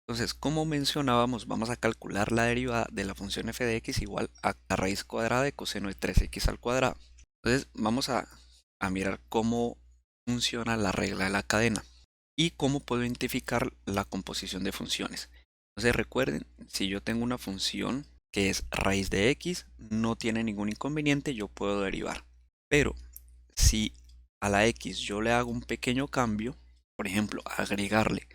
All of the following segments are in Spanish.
Entonces, como mencionábamos, vamos a calcular la derivada de la función f de x igual a la raíz cuadrada de coseno de 3x al cuadrado. Entonces, vamos a mirar cómo funciona la regla de la cadena y cómo puedo identificar la composición de funciones. Entonces, recuerden, si yo tengo una función que es raíz de x, no tiene ningún inconveniente, yo puedo derivar. Pero si a la x yo le hago un pequeño cambio, por ejemplo, agregarle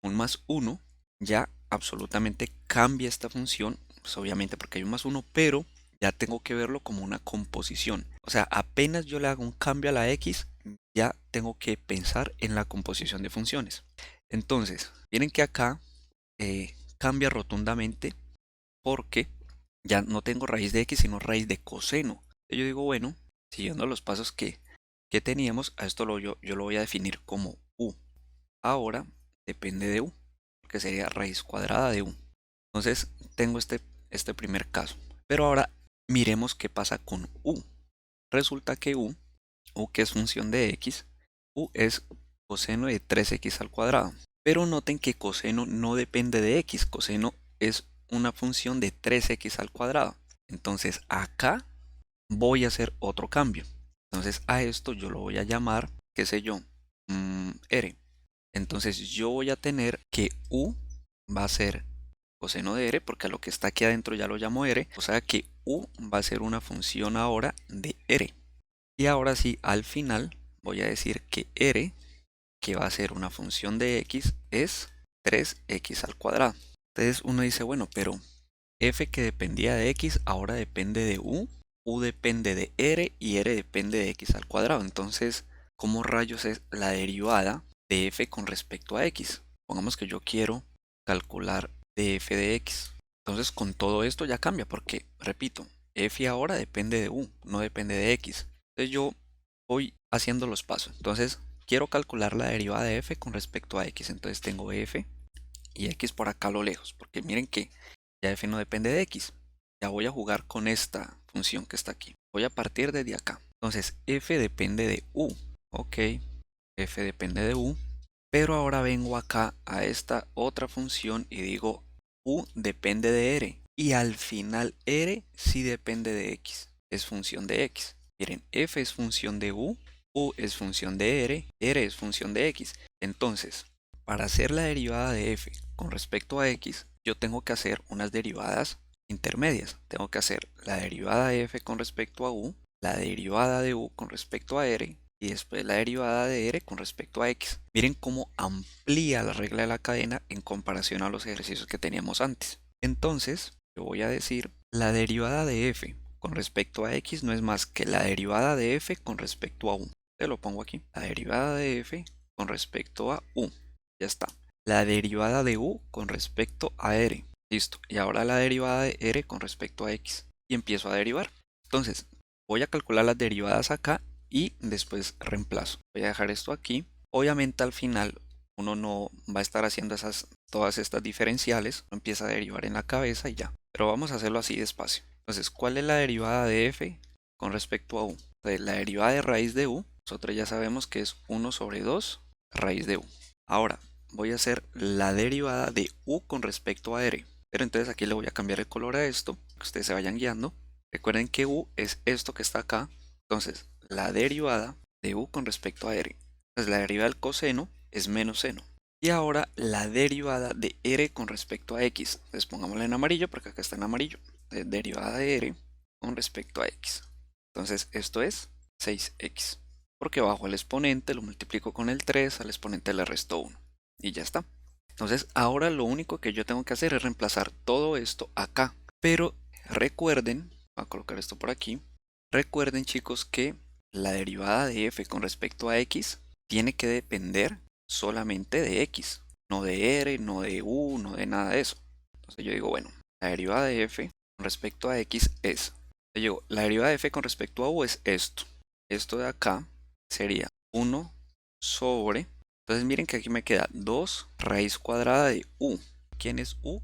un más 1, ya absolutamente cambia esta función, pues obviamente porque hay un más 1, pero ya tengo que verlo como una composición. O sea, apenas yo le hago un cambio a la x, ya tengo que pensar en la composición de funciones. Entonces, miren que acá cambia rotundamente porque ya no tengo raíz de x, sino raíz de coseno. Yo digo, bueno, siguiendo los pasos que teníamos, a esto yo lo voy a definir como u. Ahora depende de u, porque sería raíz cuadrada de u. Entonces tengo este primer caso. Pero ahora miremos qué pasa con u. Resulta que u que es función de x, u es coseno de 3x al cuadrado. Pero noten que coseno no depende de x, coseno es una función de 3x al cuadrado. Entonces acá voy a hacer otro cambio. Entonces a esto yo lo voy a llamar, qué sé yo, r. Entonces yo voy a tener que u va a ser coseno de r, porque a lo que está aquí adentro ya lo llamo r. O sea que u va a ser una función ahora de r. Y ahora sí, al final voy a decir que r, que va a ser una función de x, es 3x al cuadrado. Entonces uno dice, bueno, pero f que dependía de x ahora depende de u depende de r y r depende de x al cuadrado. Entonces, ¿cómo rayos es la derivada de f con respecto a x? Pongamos que yo quiero calcular df de x. Entonces, con todo esto ya cambia porque, repito, f ahora depende de u, no depende de x. Entonces yo voy haciendo los pasos. Entonces, quiero calcular la derivada de f con respecto a x. Entonces tengo f y x por acá a lo lejos, porque miren que ya f no depende de x. Ya voy a jugar con esta función que está aquí. Voy a partir desde acá. Entonces f depende de u. Ok, f depende de u. Pero ahora vengo acá a esta otra función y digo u depende de r. Y al final r sí depende de x. Es función de x. Miren, f es función de u es función de r es función de x. Entonces, para hacer la derivada de f con respecto a x, yo tengo que hacer unas derivadas intermedias. Tengo que hacer la derivada de f con respecto a u, la derivada de u con respecto a r y después la derivada de r con respecto a x. Miren cómo amplía la regla de la cadena en comparación a los ejercicios que teníamos antes. Entonces, yo voy a decir la derivada de f con respecto a x no es más que la derivada de f con respecto a u. Te lo pongo aquí. La derivada de f con respecto a u. Ya está. La derivada de u con respecto a r. Listo. Y ahora la derivada de r con respecto a x. Y empiezo a derivar. Entonces, voy a calcular las derivadas acá y después reemplazo. Voy a dejar esto aquí. Obviamente al final uno no va a estar haciendo todas estas diferenciales. Uno empieza a derivar en la cabeza y ya. Pero vamos a hacerlo así despacio. Entonces, ¿cuál es la derivada de f con respecto a u? Entonces, la derivada de raíz de u, nosotros ya sabemos que es 1 sobre 2 raíz de u. Ahora, voy a hacer la derivada de u con respecto a r. Pero entonces aquí le voy a cambiar el color a esto, que ustedes se vayan guiando. Recuerden que u es esto que está acá. Entonces, la derivada de u con respecto a r. Entonces, la derivada del coseno es menos seno. Y ahora la derivada de r con respecto a x. Entonces, pongámosla en amarillo porque acá está en amarillo. Derivada de r con respecto a x. Entonces, esto es 6x. Porque bajo el exponente lo multiplico con el 3, al exponente le resto 1. Y ya está. Entonces, ahora lo único que yo tengo que hacer es reemplazar todo esto acá. Pero recuerden, voy a colocar esto por aquí. Recuerden, chicos, que la derivada de f con respecto a x tiene que depender solamente de x. No de r, no de u, no de nada de eso. Entonces yo digo, bueno, la derivada de f con respecto a x es. Yo digo, la derivada de f con respecto a u es esto. Esto de acá sería 1 sobre. Entonces miren que aquí me queda 2 raíz cuadrada de u. ¿Quién es u?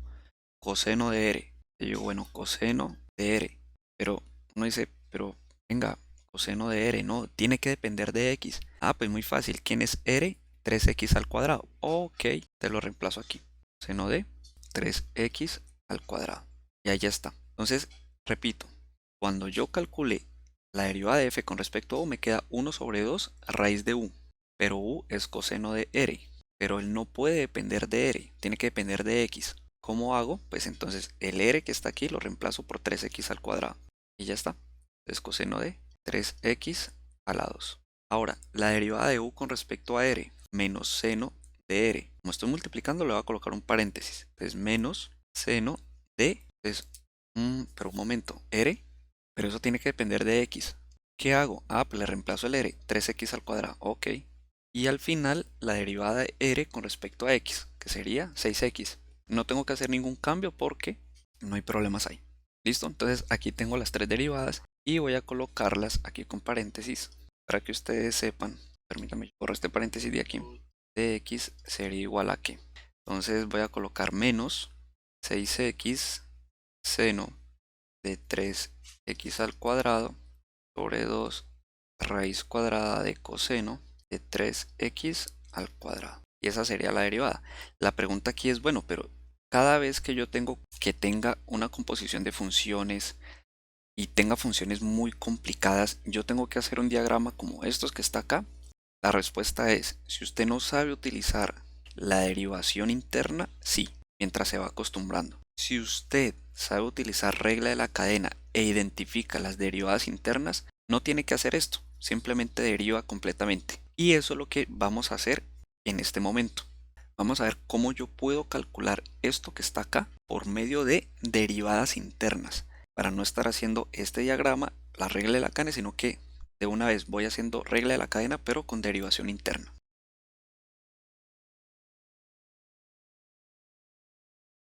Coseno de r. Yo digo, bueno, coseno de r. Pero uno dice, pero venga, coseno de r, no, tiene que depender de x. Ah, pues muy fácil. ¿Quién es r? 3x al cuadrado. Ok, te lo reemplazo aquí. coseno de 3x al cuadrado. Y ahí ya está. Entonces, repito, cuando yo calcule la derivada de f con respecto a u, me queda 1 sobre 2 raíz de u. Pero u es coseno de r. Pero él no puede depender de r, tiene que depender de x. ¿Cómo hago? Pues entonces el r que está aquí lo reemplazo por 3x al cuadrado. Y ya está. Es coseno de 3x a la 2. Ahora, la derivada de u con respecto a r menos seno de r. Como estoy multiplicando, le voy a colocar un paréntesis. Entonces, menos seno de... pero un momento, r, pero eso tiene que depender de x. ¿Qué hago? Ah, pues le reemplazo el r, 3x al cuadrado. Ok. Y al final, la derivada de r con respecto a x, que sería 6x. No tengo que hacer ningún cambio porque no hay problemas ahí. ¿Listo? Entonces aquí tengo las tres derivadas y voy a colocarlas aquí con paréntesis para que ustedes sepan. Permítanme, yo borro este paréntesis de aquí. De x sería igual a qué. Entonces voy a colocar menos 6x seno de 3x al cuadrado sobre 2 raíz cuadrada de coseno de 3x al cuadrado. Y esa sería la derivada. La pregunta aquí es, bueno, pero cada vez que yo tenga una composición de funciones y tenga funciones muy complicadas, yo tengo que hacer un diagrama como estos que está acá. La respuesta es, si usted no sabe utilizar la derivación interna, sí, mientras se va acostumbrando. Si usted sabe utilizar regla de la cadena e identifica las derivadas internas, no tiene que hacer esto, simplemente deriva completamente. Y eso es lo que vamos a hacer en este momento. Vamos a ver cómo yo puedo calcular esto que está acá por medio de derivadas internas, para no estar haciendo este diagrama, la regla de la cadena, sino que de una vez voy haciendo regla de la cadena, pero con derivación interna.